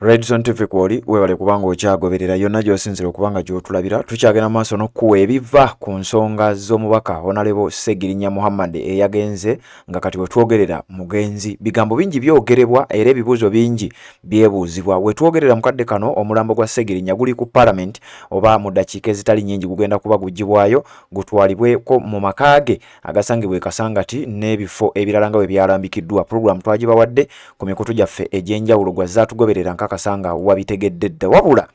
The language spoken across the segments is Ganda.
Redson TV kwoli webale kubanga okyagoberera yonna gy'osinzira okubanga gy'otulabira tukyagenda maaso n'okkuwa ebiva ku nsonga z'omubaka Honorable Ssegirinya Muhammad eyagenze nga kati we twogerera mugenzi bigambo bingi byogerebwa era ebibuuzo bingi byebuuzibwa we twogerera mukadde kano omulambo gwa Ssegirinya guli ku Parliament oba mu ddakiika ezitali nnyingi gugenda kuba gugibwayo gutwalibweko mu makaage agasangibwa e Kasangati n'ebifo ebirala nga bwe byalambikiddwa. Program twagibawadde ku mikutu gyaffe egy'enjawulo gwazaatugoberera kakasanga wabitegedde dda wabula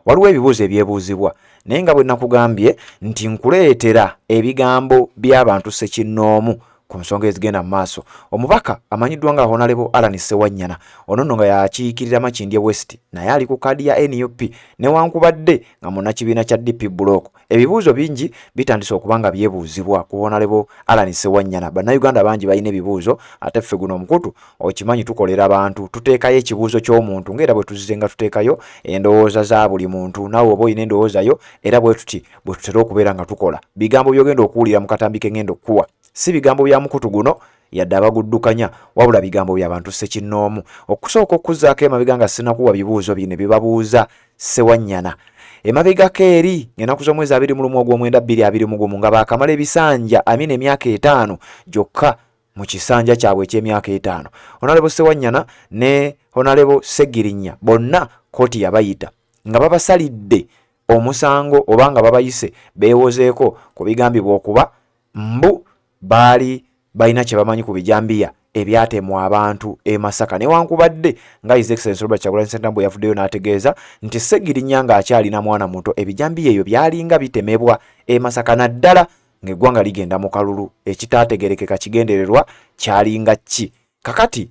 waliwo ebibuuzo ebyebuuzibwa naye nga bwe nakugambye nti nkuleetera ebigambo by'abantu ssekinnoomu ku nsonga ezigenda mu maaso. Omubaka amanyiddwa nga Honorable Alan Ssewanyana ono nno nga yakiikirira Makindye West naye ali ku kaadi ya NUP newankubadde nga munnakibiina kya DP Block. Ebibuuzo bingi bitandise okuba nga byebuuzibwa ku Honorable Alan Ssewanyana. Bannayuganda bangi balina ebibuuzo ate ffe guno omukutu okimanyi tukolera abantu tuteekayo ekibuuzo ky'omuntu ng'era bwe tuzize nga tuteekayo endowooza za buli muntu naawe oba olina endowooza yo era bwe tuti bwe tutera okubeera nga tukola. Bigambo by'ogenda okuwulira mu katambi ke ngenda okukuwa si bigambo bya mukutu guno yadde abaguddukanya wabula bigambo by'abantu ssekinnoomu. Okusooka okuzzaako emabega nga sinakuwa bibuuzo bino bibabuuza Ssewanyana emabegako eri ng'ennaku z'omwezi 21/2021 nga baakamala ebisanja emyaka 5 gyokka mu kisanja kyabwe eky'emyaka 5. Honorable Ssewanyana ne Honorable Ssegirinya bonna kooti yabayita nga babasalidde omusango oba nga babayise beewozeeko ku bigambibwa okuba mbu baali balina kye bamanyi ku bijambiya ebyatemwa abantu e Masaka newankubadde nga His Excellency Robert Kyagulanyi Ssentamu yavuddeyo n'ategeeza nti Ssegirinya ng'akyalina mwana muto ebijambiya ebyo byalinga bitemebwa e Masaka naddala ng'eggwanga ligenda mu kalulu ekitaategerekeka kigendererwa kyalinga ki. Kakati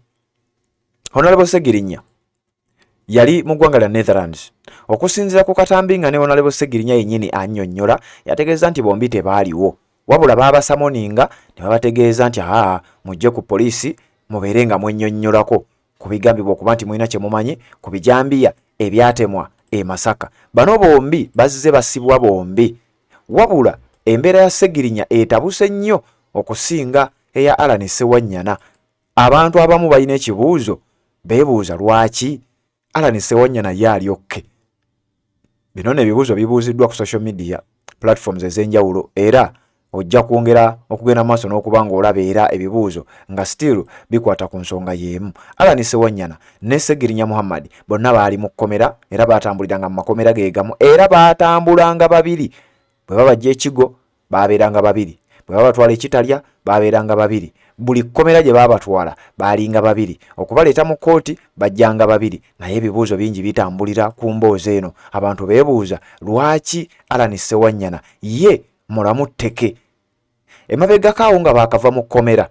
Honorable Ssegirinya yali mu ggwanga lya Netherlands. Okusinziira ku katambi nga ne Honorable Ssegirinya yennyini annyonnyola yategeeza nti bombi tebaaliwo wabula baabasamoninga ne babategeeza nti mujje ku poliisi mubeere nga mwennyonnyolako ku bigambibwa okuba nti mulina kye mumanyi ku bijambiya ebyatemwa e Masaka. Bano bombi bazze basibwa bombi wabula embeera ya Ssegirinya etabuse nnyo okusinga eya Alan Ssewanyana. Abantu abamu balina ekibuuzo beebuuza lwaki Alan Ssewanyana ye alyokke. Bino n'ebibuuzo bibuuziddwa ku social media platforms ez'enjawulo era ojja kwongera okugenda maaso n'okuba ng'olaba era ebibuuzo nga still bikwata ku nsonga y'emu. Alan Ssewanyana ne Ssegirinya Muhammad bonna baali mu kkomera era baatambuliranga mu makomera ge gamu era baatambulanga babiri. Bwe babajja ekigo baabeeranga babiri, bwe babatwala ekitalya baabeeranga babiri, buli kkomera gye baabatwala baalinga babiri, okubaleeta mu kkooti bajjanga babiri. Naye ebibuuzo bingi bitambulira ku mboozi eno. Abantu beebuuza lwaki Alan Ssewanyana ye mulamu tteke emabegako awo nga baakava mu kkomera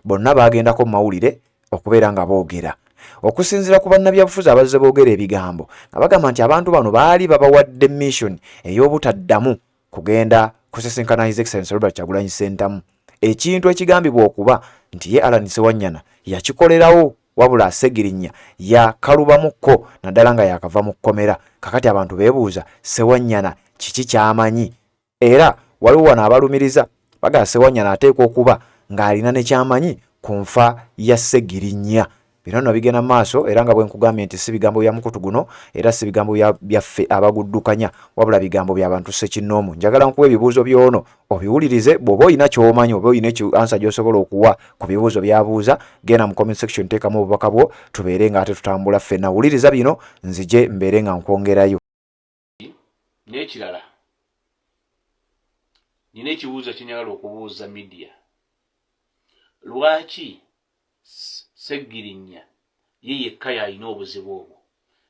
bonna baagendako mu mawulire okubeera nga boogera. Okusinziira ku bannabyabufuzi abazze boogera ebigambo nga bagamba nti abantu bano baali babawadde mission ey'obutaddamu kugenda kusisinkana His Excellency Robert Kyagulanyi Ssentamu. Ekintu ekigambibwa okuba nti ye Alan Ssewanyana yakikolerawo wabula Ssegirinya yakalubamukko naddala nga yakava mu kkomera. Kakati abantu beebuuza Ssewanyana kiki kyamanyi era waliwo wano abalumiriza baga Ssewanyana ateekwa okuba ng'alina ne kyamanyi ku nfa ya Ssegirinya. Bino nno bigenda mu maaso era nga bwe nkugambye nti si bigambo bya mukutu guno era si bigambo byaffe abaguddukanya wabula bigambo by'abantu ssekinnoomu. Njagala nkuwa ebibuuzo by'ono obiwulirize bw'oba olina ky'omanyi oba olina ansa gy'osobola okuwa ku bibuuzo by'abuuza genda mu comment section teekamu obubaka bwo tubeere nga ate tutambula ffenna. Wuliriza bino nzije mbeere nga nkwongerayo. N'ekirala nina ekibuuzo kye njagala okubuuza media. Lwaki Ssegirinya ye yekka y'alina obuzibu obwo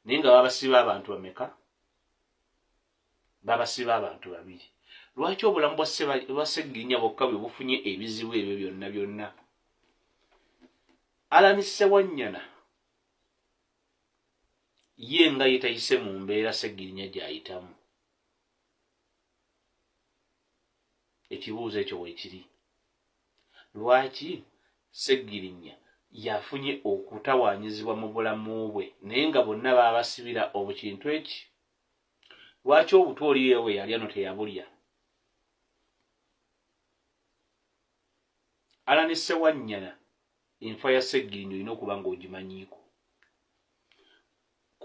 naye nga babasiba abantu bameka? Babasiba abantu babiri. Lwaki obulamu bwa Ssegirinya bwokka bwe bufunye ebizibu ebyo byonna byonna? Alan Ssewanyana ye nga yetayise mu mbeera Ssegirinya gy'ayitamu. Ekibuuzo ekyo weekiri. Lwaki Ssegirinya yafunye okutawaanyizibwa mu bulamu bwe naye nga bonna baabasibira obukintu eki? Lwaki obutwoli yewe yali ano teyabulya? Alan Ssewanyana enfa ya Ssegirinya olina okuba ng'ogimanyiiko.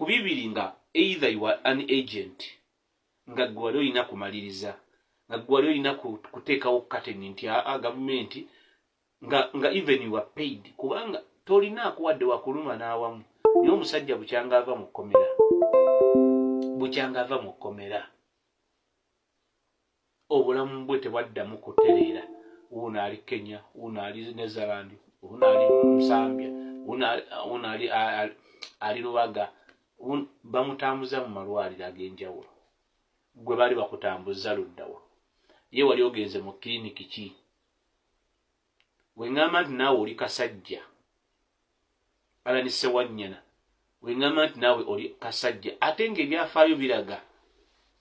ku bibiri nga either you are an agent nga gwe wali olina kumaliriza nga gwe wali olina kuteekawo kateni nti gavumenti nga even you are paid kubanga tolina akuwadde wakuluma n'awamu naye omusajja bukyanga ava mu kkomera obulamu bwe tebwaddamu kutereera uno ali Kenya uno ali Netherland uno ali Musambya uno ali Lubaga bamutambuza mu malwaliro ag'enjawulo gwe bali bakutambuza luddawa ye wali ogenze mu kiliniki ki wengamba nti naawe oli kasajja Allan Ssewanyana wengamba nti naawe oli kasajja ate ng'ebyafaayo biraga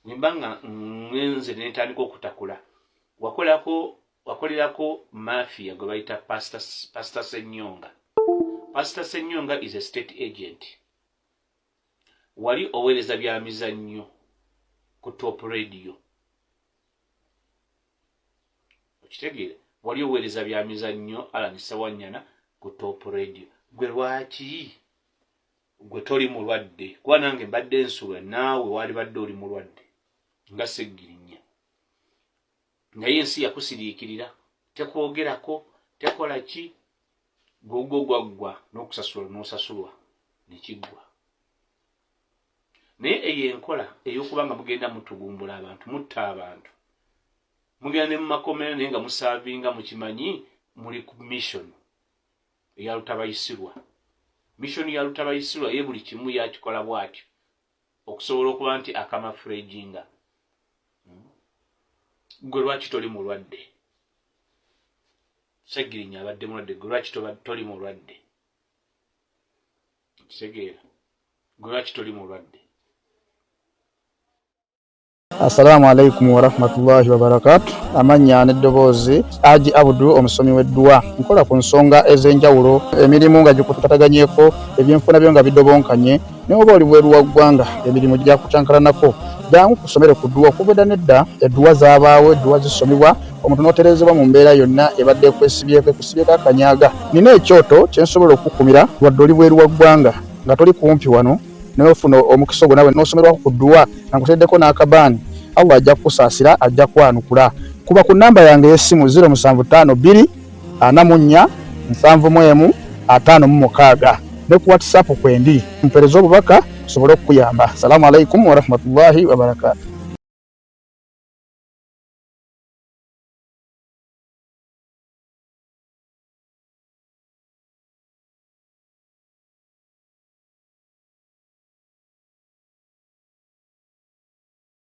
wembanga ngenze n'entandika okutakula wakolerako mafia gwe bayita Pastor Ssenyonga. Pastor Ssenyonga is a state agent. Wali oweereza bya mizannyo ku Top Radio. Okitegeera wali oweereza bya mizannyo Allan Ssewanyana ku Top Radio. Gwe lwaki gwe toli mulwadde kuba nange mbadde nsula naawe wali badde oli mulwadde nga Sseggirinya naye ensi yakusiriikirira tekwogerako tekola ki gwaggwa n'okusasula n'osasulwa nekiggwa naye eyo enkola ey'okuba nga mugenda mutugumbula abantu mutta abantu mugenda ne mu makomera naye nga musaavinga mukimanyi muli ku mission eya Lutabayisirwa. Mission ya Lutabayisirwa ye buli kimu yakikola bw'atyo okusobola okuba nti akamafurejinga. Gwe lwaki toli mulwadde? Sseggirinya abadde mulwadde, gwe lwaki toli mulwadde? Kitegeera gwe lwaki toli mulwadde? Assalamu alaikum wa rahmatullahi wa barakatuh. Amanya n'eddoboozi Haji Abdul omusomi w'eddua. Nkola ku nsonga ez'enjawulo emirimu nga gikutataganyeko ebyenfuna byo nga bidobonkanye ne oba oli bweru wa ggwanga emirimu gya kucankalanako jangu kusomere ku ddua okuvudda nedda eddua zaabaawo eddua zisomibwa omuntu n'oterezebwa mu mbeera yonna ebadde ekusibyeko akanyaga. Nina ekyoto kye nsobola okukumira wadde oli bweru wa ggwanga nga toli kumpi wano n'ofuna omukisa ogwo nawe n'osomerwako ku ddua nga nkuteddeko n'akabaani Allah ajja kukusaasira ajja kwanukula. Kuba ku namba yange y'essimu 0752 44 71 56 ne ku WhatsApp kwendi mpereza obubaka sobole okuyamba. Assalamu alaikum wa rahmatullahi wa barakatuh.